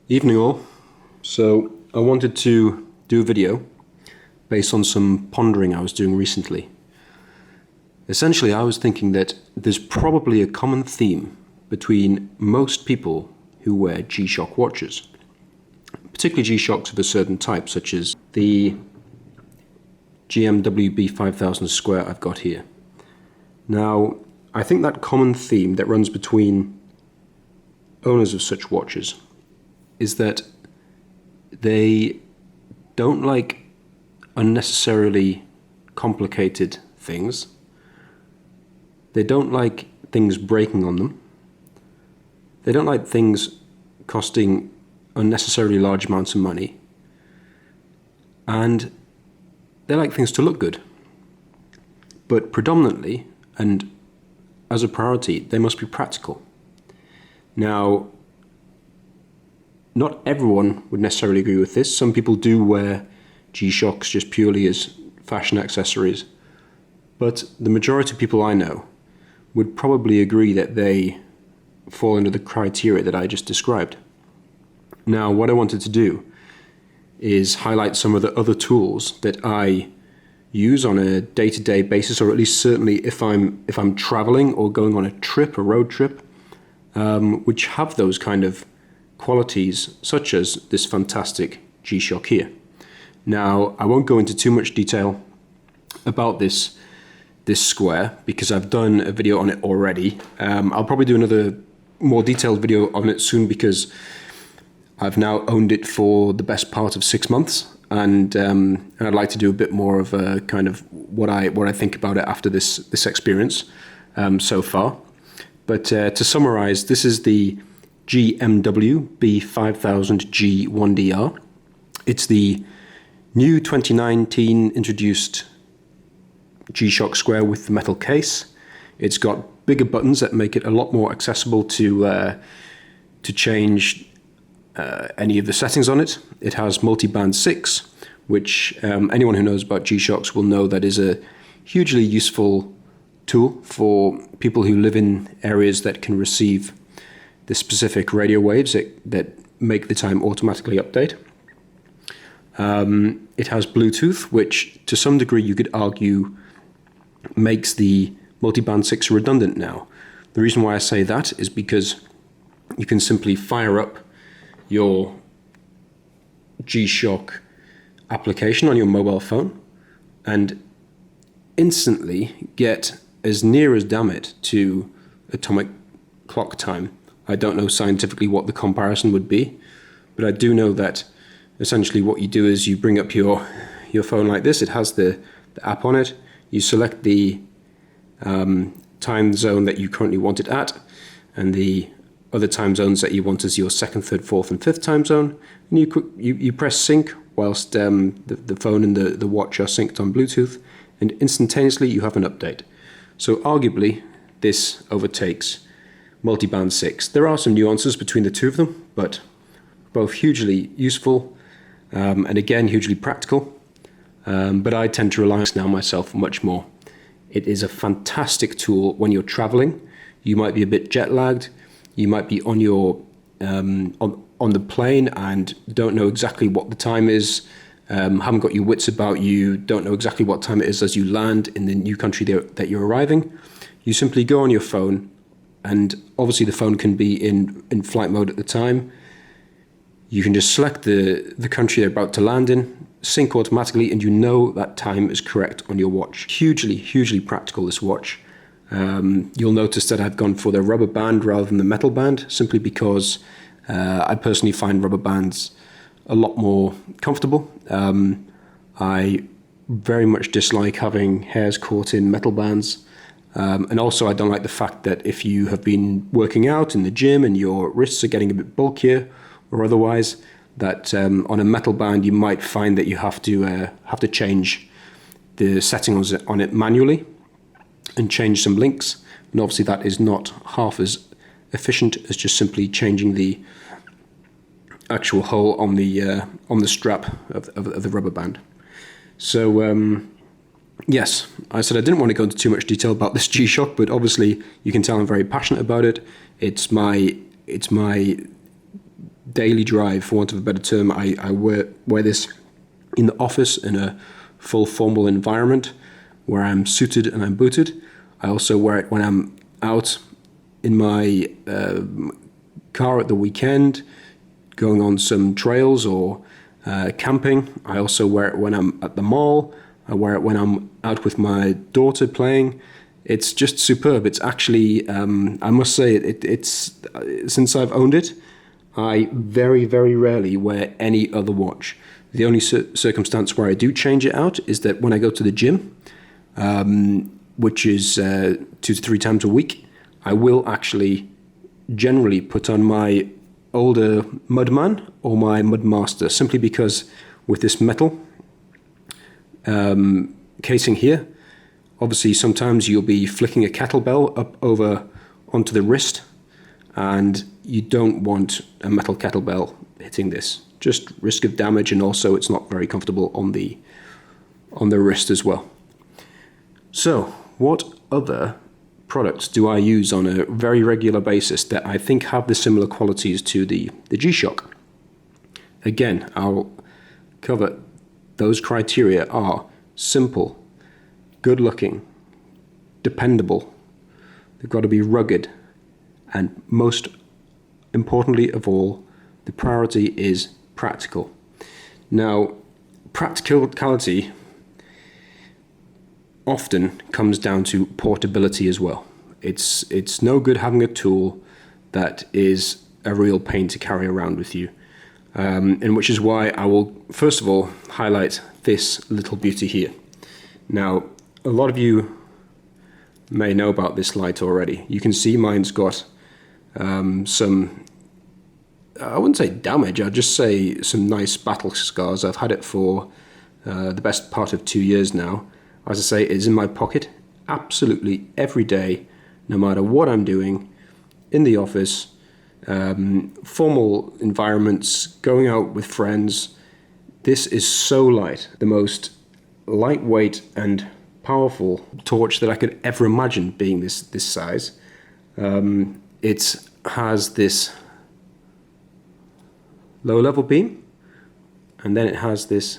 Evening all. So I wanted to do a video based on some pondering I was doing recently. Essentially, I was thinking that there's probably a common theme between most people who wear GShock watches, particularly GShocks of a certain type, such as the GMWB 5000 Square I've got here. Now, I think that common theme that runs between owners of such watches is that they don't like unnecessarily complicated things. They don't like things breaking on them. They don't like things costing unnecessarily large amounts of money. And they like things to look good. But predominantly, and as a priority, they must be practical. Now, not everyone would necessarily agree with this. Some people do wear G-Shocks just purely as fashion accessories. But the majority of people I know would probably agree that they fall under the criteria that I just described. Now, what I wanted to do is highlight some of the other tools that I use on a day-to-day basis, or at least certainly if I'm traveling or going on a trip, a road trip, which have those kind of qualities, such as this fantastic G-Shock here. Now, I won't go into too much detail about this square because I've done a video on it already. I'll probably do another more detailed video on it soon because I've now owned it for the best part of 6 months, and I'd like to do a bit more of a kind of what I think about it after this experience so far. But to summarize, this is the GMW B5000G 1DR. It's the new 2019 introduced G-Shock Square with the metal case. It's got bigger buttons that make it a lot more accessible to change any of the settings on it. It has multi-band 6, which anyone who knows about G-Shocks will know that is a hugely useful tool for people who live in areas that can receive the specific radio waves that make the time automatically update. It has Bluetooth, which to some degree you could argue makes the multi-band 6 redundant now. The reason why I say that is because you can simply fire up your G-Shock application on your mobile phone and instantly get as near as damn it to atomic clock time. I don't know scientifically what the comparison would be, but I do know that essentially what you do is you bring up your phone like this. It has the app on it. You select the time zone that you currently want it at, and the other time zones that you want as your second, third, fourth, and fifth time zone. And you press sync whilst the phone and the watch are synced on Bluetooth, and instantaneously you have an update. So arguably, this overtakes multi-band 6. There are some nuances between the two of them, but both hugely useful and again hugely practical. But I tend to rely on this now myself much more. It is a fantastic tool when you're traveling. You might be a bit jet lagged. You might be on your on the plane and don't know exactly what the time is. Haven't got your wits about you. Don't know exactly what time it is as you land in the new country that you're arriving. You simply go on your phone, and obviously the phone can be in flight mode at the time. You can just select the country they're about to land in, sync automatically, and you know that time is correct on your watch. Hugely practical, this watch. You'll notice that I've gone for the rubber band rather than the metal band, simply because I personally find rubber bands a lot more comfortable. I very much dislike having hairs caught in metal bands. And also I don't like the fact that if you have been working out in the gym and your wrists are getting a bit bulkier or otherwise, that on a metal band you might find that you have to change the settings on it manually and change some links. And obviously that is not half as efficient as just simply changing the actual hole on the strap of the rubber band. So yes, I said I didn't want to go into too much detail about this G-Shock, but obviously you can tell I'm very passionate about it. It's my daily drive, for want of a better term. I wear this in the office in a full formal environment where I'm suited and I'm booted. I also wear it when I'm out in my car at the weekend, going on some trails or camping. I also wear it when I'm at the mall. I wear it when I'm out with my daughter playing. It's just superb. It's actually, I must say, it's since I've owned it, I very, very rarely wear any other watch. The only circumstance where I do change it out is that when I go to the gym, which is 2 to 3 times a week, I will actually generally put on my older Mudman or my Mudmaster, simply because with this metal casing here, obviously sometimes you'll be flicking a kettlebell up over onto the wrist, and you don't want a metal kettlebell hitting this. Just risk of damage, and also it's not very comfortable on the wrist as well. So what other products do I use on a very regular basis that I think have the similar qualities to the GShock? Again, I'll cover those criteria are simple, good looking, dependable, they've got to be rugged, and most importantly of all, the priority is practical. Now, practicality often comes down to portability as well. It's no good having a tool that is a real pain to carry around with you. And which is why I will first of all highlight this little beauty here. Now, a lot of you may know about this light already. You can see mine's got some, I wouldn't say damage, I'd just say some nice battle scars. I've had it for the best part of 2 years now. As I say, it is in my pocket absolutely every day, no matter what I'm doing, in the office, formal environments, going out with friends. This is so light, the most lightweight and powerful torch that I could ever imagine being this size. It has this low level beam, and then it has this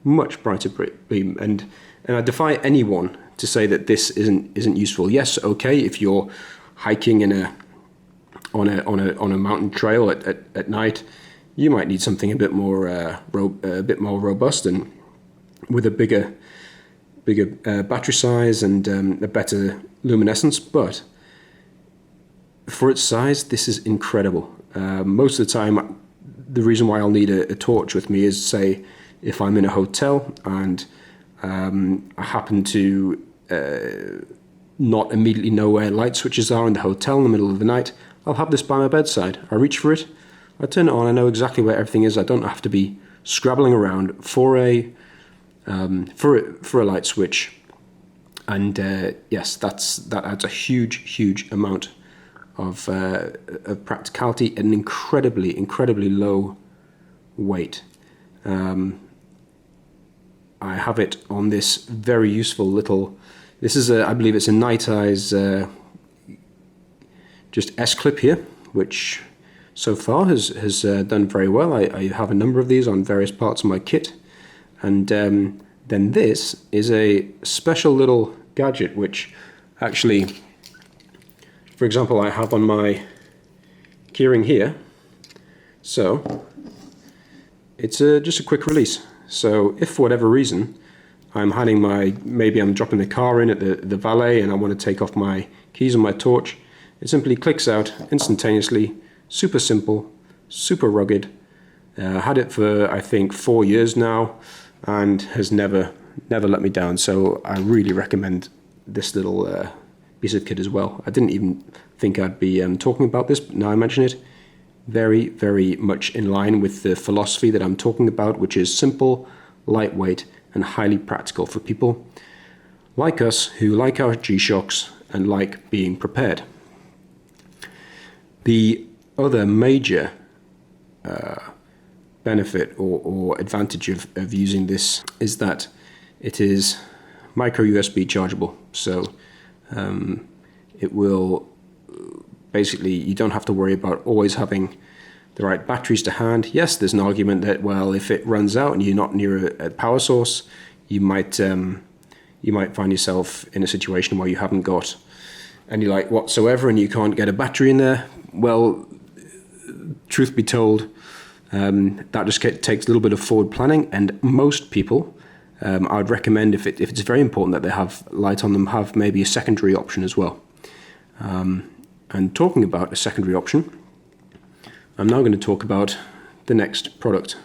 much brighter beam, and I defy anyone to say that this isn't useful. Yes, okay, if you're hiking on a mountain trail at night, you might need something a bit more robust and with a bigger battery size and a better luminescence. But for its size, this is incredible. Most of the time, the reason why I'll need a torch with me is, say, if I'm in a hotel and I happen to not immediately know where light switches are in the hotel in the middle of the night, I'll have this by my bedside. I reach for it, I turn it on, I know exactly where everything is. I don't have to be scrabbling around for a light switch. And yes, that adds a huge amount of practicality and incredibly low weight. I have it on this very useful little, this is I believe it's a Night Eyes just S-clip here, which so far has done very well. I have a number of these on various parts of my kit. And then this is a special little gadget which actually, for example, I have on my keyring here. So it's just a quick release. So if for whatever reason maybe I'm dropping the car in at the valet and I want to take off my keys and my torch, it simply clicks out instantaneously. Super simple, super rugged. Had it for I think 4 years now and has never let me down. So I really recommend this little piece of kit as well. I didn't even think I'd be talking about this, but now I mention it. Very much in line with the philosophy that I'm talking about, which is simple, lightweight, and highly practical for people like us who like our G-Shocks and like being prepared. The other major benefit or advantage of using this is that it is micro USB chargeable. So it will basically, you don't have to worry about always having the right batteries to hand. Yes, there's an argument that, well, if it runs out and you're not near a power source, you might find yourself in a situation where you haven't got any light whatsoever and you can't get a battery in there. Well, truth be told, that just takes a little bit of forward planning, and most people, I'd recommend if it's very important that they have light on them, have maybe a secondary option as well. And talking about a secondary option, I'm now going to talk about the next product.